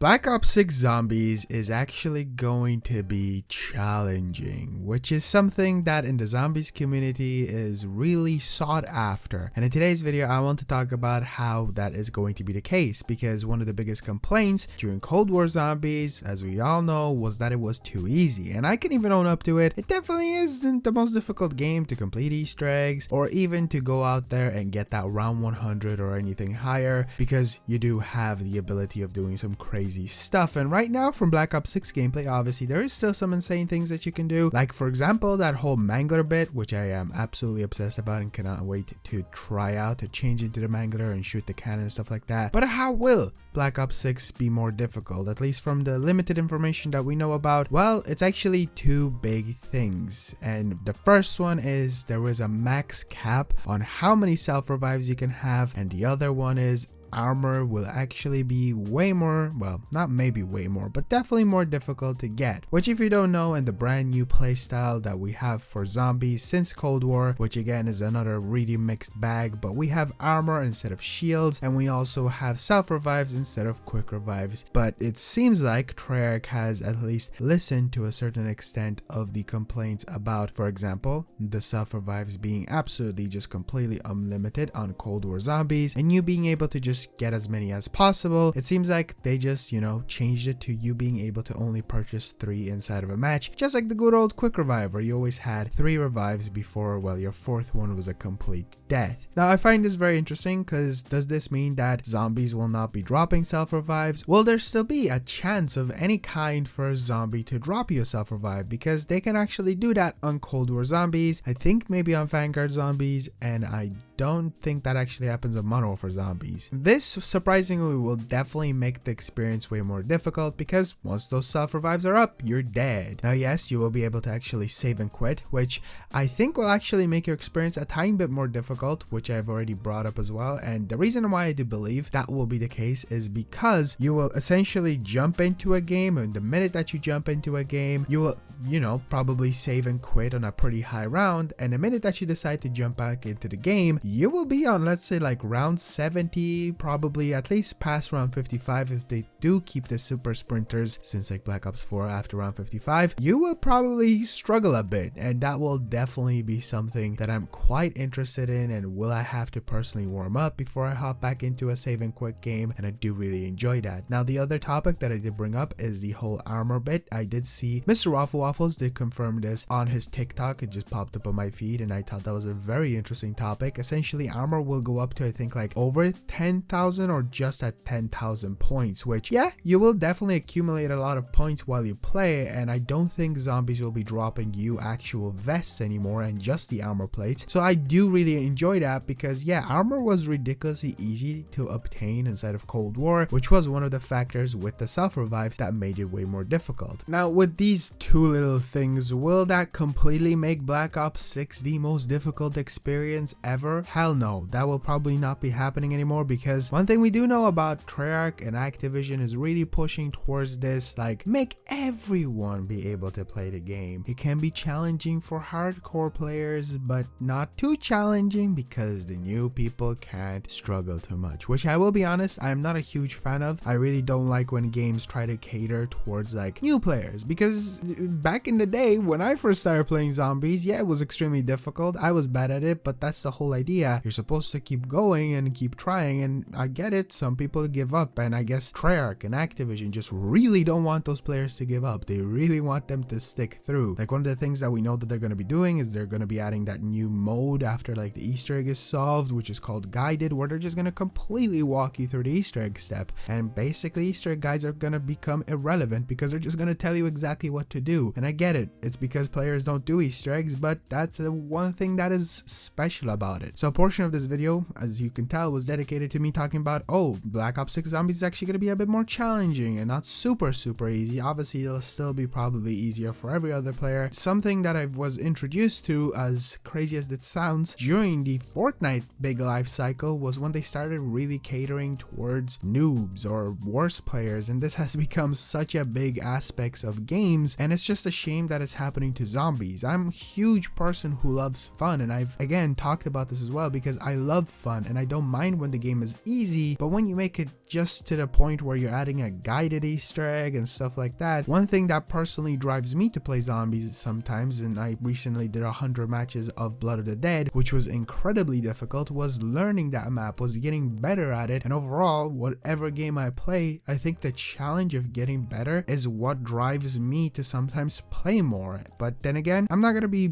Black Ops 6 Zombies is actually going to be challenging, which is something that in the zombies community is really sought after. And in today's video, I want to talk about how that is going to be the case, because one of the biggest complaints during Cold War Zombies, as we all know, was that it was too easy. And I can even own up to it. It definitely isn't the most difficult game to complete Easter eggs or even to go out there and get that round 100 or anything higher, because you do have the ability of doing some crazy stuff. And right now from Black Ops 6 gameplay, obviously there is still some insane things that you can do, like for example that whole mangler bit, which I am absolutely obsessed about and cannot wait to try out, to change into the mangler and shoot the cannon and stuff like that. But how will Black Ops 6 be more difficult? At least from the limited information that we know about, well, it's actually two big things. And the first one is there is a max cap on how many self-revives you can have, and the other one is armor will actually be way more, well, not maybe way more, but definitely more difficult to get. Which, if you don't know, in the brand new playstyle that we have for zombies since Cold War, which again is another really mixed bag, but we have armor instead of shields, and we also have self-revives instead of quick revives. But it seems like Treyarch has at least listened to a certain extent of the complaints about, for example, the self-revives being absolutely just completely unlimited on Cold War Zombies, and you being able to just get as many as possible. It seems like they just, changed it to you being able to only purchase 3 inside of a match, just like the good old quick revive where you always had 3 revives before, well, your 4th one was a complete death. Now I find this very interesting, because does this mean that zombies will not be dropping self-revives? Will there still be a chance of any kind for a zombie to drop you a self-revive? Because they can actually do that on Cold War Zombies, I think maybe on Vanguard Zombies, and I don't think that actually happens on Modern Warfare Zombies. This surprisingly will definitely make the experience way more difficult, because once those self-revives are up, you're dead. Now yes, you will be able to actually save and quit, which I think will actually make your experience a tiny bit more difficult, which I've already brought up as well. And the reason why I do believe that will be the case is because you will essentially jump into a game, and the minute that you jump into a game, you will probably save and quit on a pretty high round, and the minute that you decide to jump back into the game, you will be on, let's say, like round 70, probably at least past round 55 if they do keep the super sprinters, since like Black Ops 4 after round 55, you will probably struggle a bit, and that will definitely be something that I'm quite interested in, and will I have to personally warm up before I hop back into a save and quit game, and I do really enjoy that. Now the other topic that I did bring up is the whole armor bit. I did see Mr. Waffles did confirm this on his TikTok. It just popped up on my feed, and I thought that was a very interesting topic. Essentially, armor will go up to, I think, like over 10,000 or just at 10,000 points, which, yeah, you will definitely accumulate a lot of points while you play, and I don't think zombies will be dropping you actual vests anymore and just the armor plates. So I do really enjoy that, because yeah, armor was ridiculously easy to obtain inside of Cold War, which was one of the factors with the self-revives that made it way more difficult. Now with these two little things, will that completely make Black Ops 6 the most difficult experience ever? Hell no, that will probably not be happening anymore, because one thing we do know about Treyarch and Activision is really pushing towards this, like, make everyone be able to play the game. It can be challenging for hardcore players, but not too challenging because the new people can't struggle too much, which I will be honest, I'm not a huge fan of. I really don't like when games try to cater towards like new players, because back in the day when I first started playing zombies, yeah, it was extremely difficult. I was bad at it, but that's the whole idea. You're supposed to keep going and keep trying, and I get it, some people give up, and I guess Treyarch and Activision just really don't want those players to give up. They really want them to stick through. Like, one of the things that we know that they're going to be doing is they're going to be adding that new mode after like the Easter egg is solved, which is called guided, where they're just going to completely walk you through the Easter egg step, and basically Easter egg guides are going to become irrelevant because they're just going to tell you exactly what to do. And I get it, it's because players don't do Easter eggs, but that's the one thing that is special about it. So a portion of this video, as you can tell, was dedicated to me talking about, oh, Black Ops 6 Zombies is actually going to be a bit more challenging and not super easy. Obviously it'll still be probably easier for every other player. Something that I was introduced to, as crazy as it sounds, during the Fortnite big life cycle was when they started really catering towards noobs or worse players, and this has become such a big aspect of games, and it's just a shame that it's happening to zombies. I'm a huge person who loves fun, and I've again talked about this as well, because I love fun and I don't mind when the game is easy, but when you make it just to the point where you're adding a guided Easter egg and stuff like that. One thing that personally drives me to play zombies sometimes, and I recently did 100 matches of Blood of the Dead, which was incredibly difficult, was learning that map, was getting better at it. And overall, whatever game I play, I think the challenge of getting better is what drives me to sometimes play more. But then again, I'm not gonna be,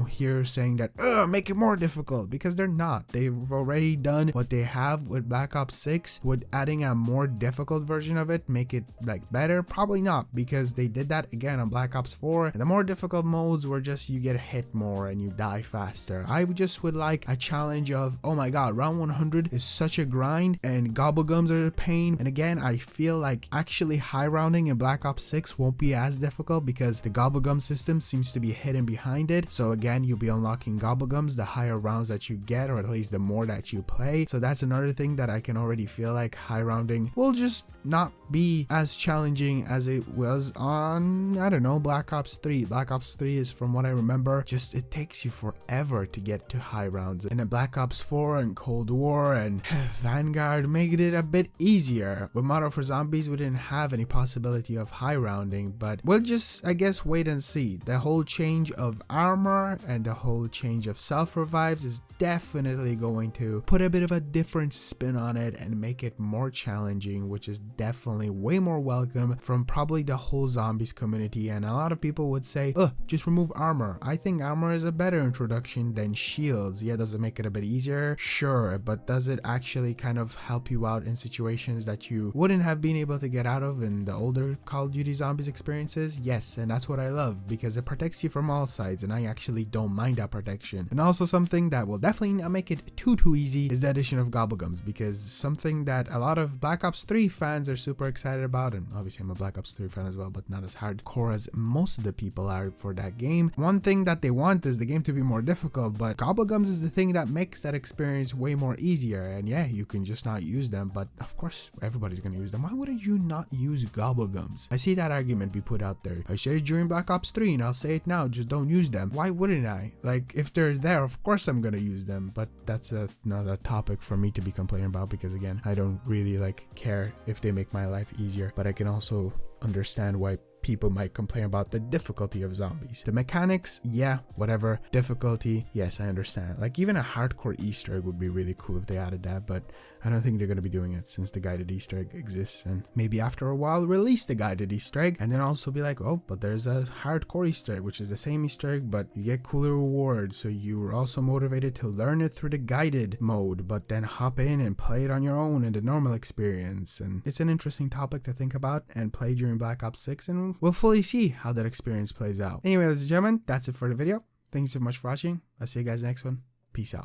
here saying that, make it more difficult, because they're not. They've already done what they have with Black Ops 6. Would adding a more difficult version of it make it like better? Probably not, because they did that again on Black Ops 4, and the more difficult modes were just you get hit more and you die faster. I just would like a challenge of, oh my god, round 100 is such a grind and gobblegums are a pain. And again, I feel like actually high rounding in Black Ops 6 won't be as difficult because the gobblegum system seems to be hidden behind it. So again, you'll be unlocking gobblegums the higher rounds that you get, or at least the more that you play. So that's another thing that I can already feel like high rounding will just not be as challenging as it was on, I don't know, Black Ops 3. Black Ops 3 is, from what I remember, just it takes you forever to get to high rounds. And then Black Ops 4 and Cold War and Vanguard made it a bit easier. With Modern for Zombies, we didn't have any possibility of high rounding, but we'll just, I guess, wait and see. The whole change of armor and the whole change of self-revives is definitely going to put a bit of a different spin on it and make it more challenging, which is definitely way more welcome from probably the whole zombies community. And a lot of people would say, just remove armor. I think armor is a better introduction than shields. Yeah, does it make it a bit easier? Sure, but does it actually kind of help you out in situations that you wouldn't have been able to get out of in the older Call of Duty Zombies experiences? Yes, and that's what I love, because it protects you from all sides, and I actually don't mind that protection. And also something that will definitely not make it too easy is the addition of gobblegums, because something that a lot of Black Ops 3 fans are super excited about, and obviously I'm a Black Ops 3 fan as well, but not as hardcore as most of the people are for that game. One thing that they want is the game to be more difficult, but gobblegums is the thing that makes that experience way more easier. And yeah, you can just not use them, but of course everybody's gonna use them. Why wouldn't you not use gobblegums? I see that argument be put out there. I said it during Black Ops 3 and I'll say it now, just don't use them. Why wouldn't I? Like, if they're there, of course I'm gonna use them, but that's not a topic for me to be complaining about, because again, I don't really care if they make my life easier, but I can also understand why people might complain about the difficulty of zombies. The mechanics, yeah, whatever. Difficulty, yes, I understand. Like, even a hardcore Easter egg would be really cool if they added that, but I don't think they're going to be doing it since the guided Easter egg exists. And maybe after a while release the guided Easter egg and then also be like, oh, but there's a hardcore Easter egg, which is the same Easter egg, but you get cooler rewards, so you're also motivated to learn it through the guided mode, but then hop in and play it on your own in the normal experience. And it's an interesting topic to think about and play during Black Ops 6, and we'll fully see how that experience plays out. Anyway, ladies and gentlemen, that's it for the video. Thank you so much for watching. I'll see you guys next one. Peace out.